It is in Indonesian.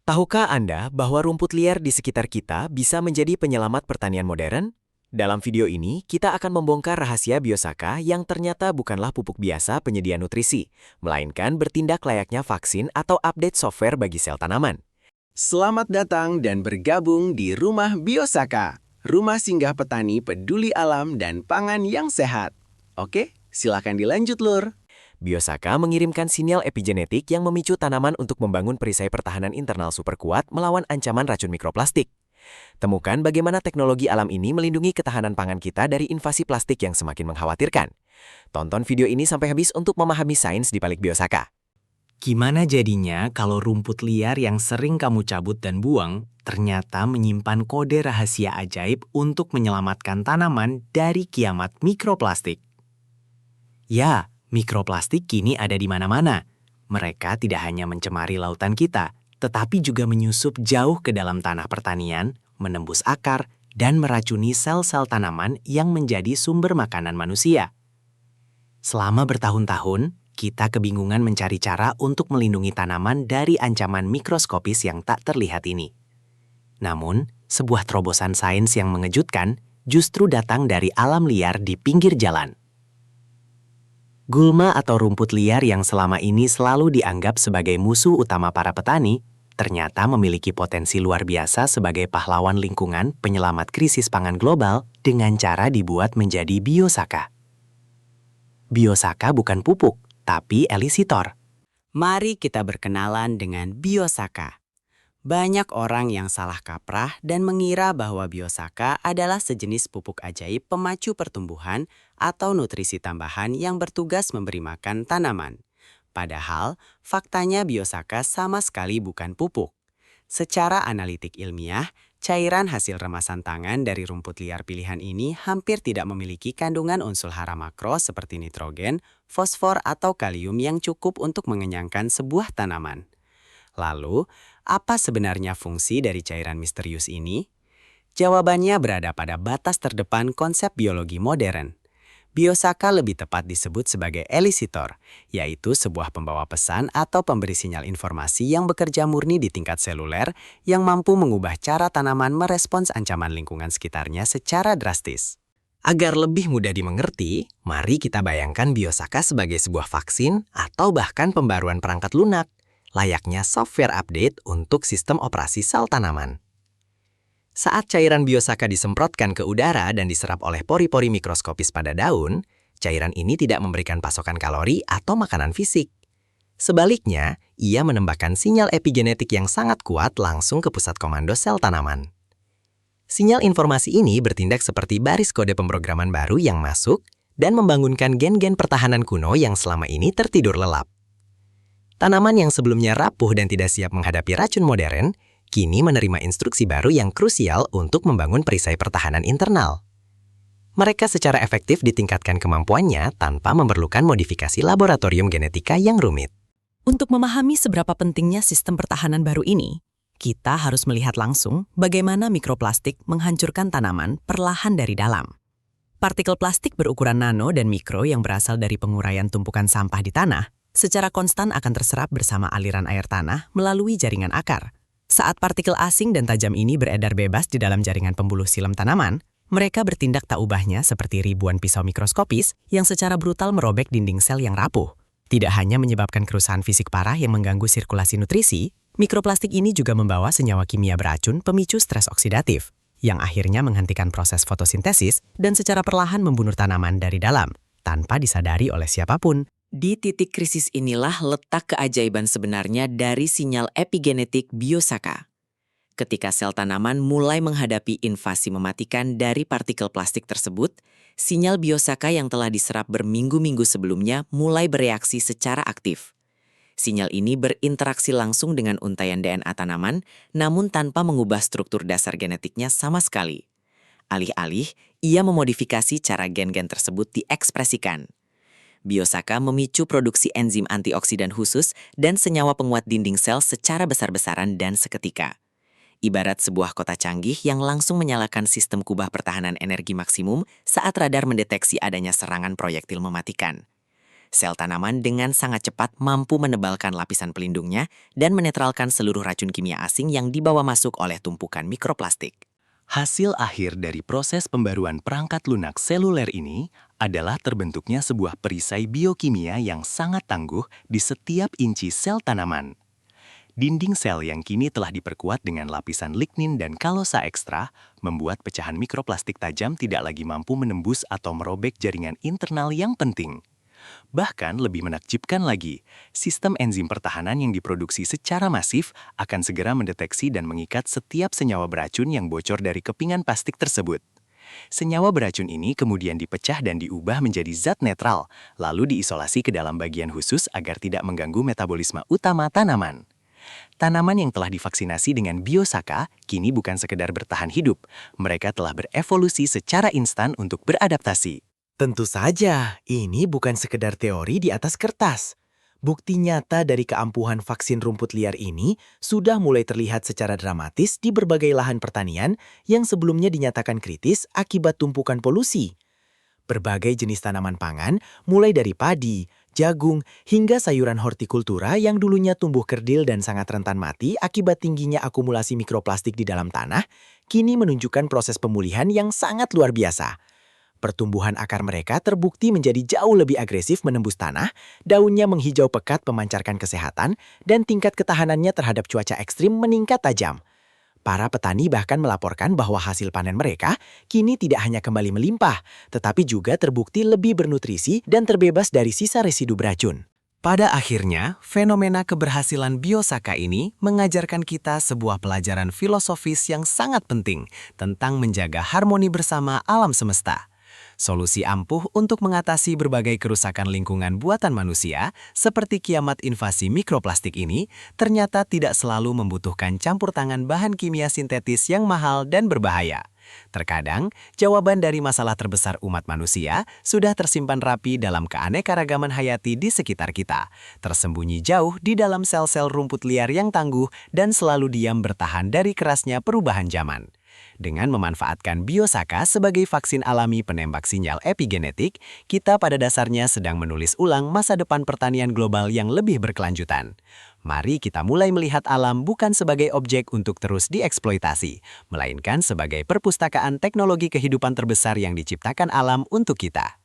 Tahukah Anda bahwa rumput liar di sekitar kita bisa menjadi penyelamat pertanian modern? Dalam video ini, kita akan membongkar rahasia Biosaka yang ternyata bukanlah pupuk biasa penyedia nutrisi, melainkan bertindak layaknya vaksin atau update software bagi sel tanaman. Selamat datang dan bergabung di Rumah Biosaka, rumah singgah petani peduli alam dan pangan yang sehat. Oke, silakan dilanjut, Lur. Biosaka mengirimkan sinyal epigenetik yang memicu tanaman untuk membangun perisai pertahanan internal super kuat melawan ancaman racun mikroplastik. Temukan bagaimana teknologi alam ini melindungi ketahanan pangan kita dari invasi plastik yang semakin mengkhawatirkan. Tonton video ini sampai habis untuk memahami sains di balik Biosaka. Gimana jadinya kalau rumput liar yang sering kamu cabut dan buang ternyata menyimpan kode rahasia ajaib untuk menyelamatkan tanaman dari kiamat mikroplastik? Ya, mikroplastik kini ada di mana-mana. Mereka tidak hanya mencemari lautan kita, tetapi juga menyusup jauh ke dalam tanah pertanian, menembus akar, dan meracuni sel-sel tanaman yang menjadi sumber makanan manusia. Selama bertahun-tahun, kita kebingungan mencari cara untuk melindungi tanaman dari ancaman mikroskopis yang tak terlihat ini. Namun, sebuah terobosan sains yang mengejutkan justru datang dari alam liar di pinggir jalan. Gulma atau rumput liar yang selama ini selalu dianggap sebagai musuh utama para petani, ternyata memiliki potensi luar biasa sebagai pahlawan lingkungan penyelamat krisis pangan global dengan cara dibuat menjadi Biosaka. Biosaka bukan pupuk, tapi elisitor. Mari kita berkenalan dengan Biosaka. Banyak orang yang salah kaprah dan mengira bahwa Biosaka adalah sejenis pupuk ajaib pemacu pertumbuhan atau nutrisi tambahan yang bertugas memberi makan tanaman. Padahal, faktanya Biosaka sama sekali bukan pupuk. Secara analitik ilmiah, cairan hasil remasan tangan dari rumput liar pilihan ini hampir tidak memiliki kandungan unsur hara makro seperti nitrogen, fosfor, atau kalium yang cukup untuk mengenyangkan sebuah tanaman. Lalu, apa sebenarnya fungsi dari cairan misterius ini? Jawabannya berada pada batas terdepan konsep biologi modern. Biosaka lebih tepat disebut sebagai elisitor, yaitu sebuah pembawa pesan atau pemberi sinyal informasi yang bekerja murni di tingkat seluler yang mampu mengubah cara tanaman merespons ancaman lingkungan sekitarnya secara drastis. Agar lebih mudah dimengerti, mari kita bayangkan Biosaka sebagai sebuah vaksin atau bahkan pembaruan perangkat lunak, layaknya software update untuk sistem operasi sel tanaman. Saat cairan Biosaka disemprotkan ke udara dan diserap oleh pori-pori mikroskopis pada daun, cairan ini tidak memberikan pasokan kalori atau makanan fisik. Sebaliknya, ia menembakkan sinyal epigenetik yang sangat kuat langsung ke pusat komando sel tanaman. Sinyal informasi ini bertindak seperti baris kode pemrograman baru yang masuk dan membangunkan gen-gen pertahanan kuno yang selama ini tertidur lelap. Tanaman yang sebelumnya rapuh dan tidak siap menghadapi racun modern, kini menerima instruksi baru yang krusial untuk membangun perisai pertahanan internal. Mereka secara efektif ditingkatkan kemampuannya tanpa memerlukan modifikasi laboratorium genetika yang rumit. Untuk memahami seberapa pentingnya sistem pertahanan baru ini, kita harus melihat langsung bagaimana mikroplastik menghancurkan tanaman perlahan dari dalam. Partikel plastik berukuran nano dan mikro yang berasal dari penguraian tumpukan sampah di tanah secara konstan akan terserap bersama aliran air tanah melalui jaringan akar. Saat partikel asing dan tajam ini beredar bebas di dalam jaringan pembuluh silam tanaman, mereka bertindak tak ubahnya seperti ribuan pisau mikroskopis yang secara brutal merobek dinding sel yang rapuh. Tidak hanya menyebabkan kerusakan fisik parah yang mengganggu sirkulasi nutrisi, mikroplastik ini juga membawa senyawa kimia beracun pemicu stres oksidatif, yang akhirnya menghentikan proses fotosintesis dan secara perlahan membunuh tanaman dari dalam, tanpa disadari oleh siapapun. Di titik krisis inilah letak keajaiban sebenarnya dari sinyal epigenetik Biosaka. Ketika sel tanaman mulai menghadapi invasi mematikan dari partikel plastik tersebut, sinyal Biosaka yang telah diserap berminggu-minggu sebelumnya mulai bereaksi secara aktif. Sinyal ini berinteraksi langsung dengan untaian DNA tanaman, namun tanpa mengubah struktur dasar genetiknya sama sekali. Alih-alih, ia memodifikasi cara gen-gen tersebut diekspresikan. Biosaka memicu produksi enzim antioksidan khusus dan senyawa penguat dinding sel secara besar-besaran dan seketika. Ibarat sebuah kota canggih yang langsung menyalakan sistem kubah pertahanan energi maksimum saat radar mendeteksi adanya serangan proyektil mematikan. Sel tanaman dengan sangat cepat mampu menebalkan lapisan pelindungnya dan menetralkan seluruh racun kimia asing yang dibawa masuk oleh tumpukan mikroplastik. Hasil akhir dari proses pembaruan perangkat lunak seluler ini adalah terbentuknya sebuah perisai biokimia yang sangat tangguh di setiap inci sel tanaman. Dinding sel yang kini telah diperkuat dengan lapisan lignin dan kalosa ekstra membuat pecahan mikroplastik tajam tidak lagi mampu menembus atau merobek jaringan internal yang penting. Bahkan lebih menakjubkan lagi, sistem enzim pertahanan yang diproduksi secara masif akan segera mendeteksi dan mengikat setiap senyawa beracun yang bocor dari kepingan plastik tersebut. Senyawa beracun ini kemudian dipecah dan diubah menjadi zat netral, lalu diisolasi ke dalam bagian khusus agar tidak mengganggu metabolisme utama tanaman. Tanaman yang telah divaksinasi dengan Biosaka kini bukan sekedar bertahan hidup, mereka telah berevolusi secara instan untuk beradaptasi. Tentu saja, ini bukan sekedar teori di atas kertas. Bukti nyata dari keampuhan vaksin rumput liar ini sudah mulai terlihat secara dramatis di berbagai lahan pertanian yang sebelumnya dinyatakan kritis akibat tumpukan polusi. Berbagai jenis tanaman pangan, mulai dari padi, jagung, hingga sayuran hortikultura yang dulunya tumbuh kerdil dan sangat rentan mati akibat tingginya akumulasi mikroplastik di dalam tanah, kini menunjukkan proses pemulihan yang sangat luar biasa. Pertumbuhan akar mereka terbukti menjadi jauh lebih agresif menembus tanah, daunnya menghijau pekat memancarkan kesehatan, dan tingkat ketahanannya terhadap cuaca ekstrim meningkat tajam. Para petani bahkan melaporkan bahwa hasil panen mereka kini tidak hanya kembali melimpah, tetapi juga terbukti lebih bernutrisi dan terbebas dari sisa residu beracun. Pada akhirnya, fenomena keberhasilan Biosaka ini mengajarkan kita sebuah pelajaran filosofis yang sangat penting tentang menjaga harmoni bersama alam semesta. Solusi ampuh untuk mengatasi berbagai kerusakan lingkungan buatan manusia, seperti kiamat invasi mikroplastik ini, ternyata tidak selalu membutuhkan campur tangan bahan kimia sintetis yang mahal dan berbahaya. Terkadang, jawaban dari masalah terbesar umat manusia sudah tersimpan rapi dalam keanekaragaman hayati di sekitar kita, tersembunyi jauh di dalam sel-sel rumput liar yang tangguh dan selalu diam bertahan dari kerasnya perubahan zaman. Dengan memanfaatkan Biosaka sebagai vaksin alami penembak sinyal epigenetik, kita pada dasarnya sedang menulis ulang masa depan pertanian global yang lebih berkelanjutan. Mari kita mulai melihat alam bukan sebagai objek untuk terus dieksploitasi, melainkan sebagai perpustakaan teknologi kehidupan terbesar yang diciptakan alam untuk kita.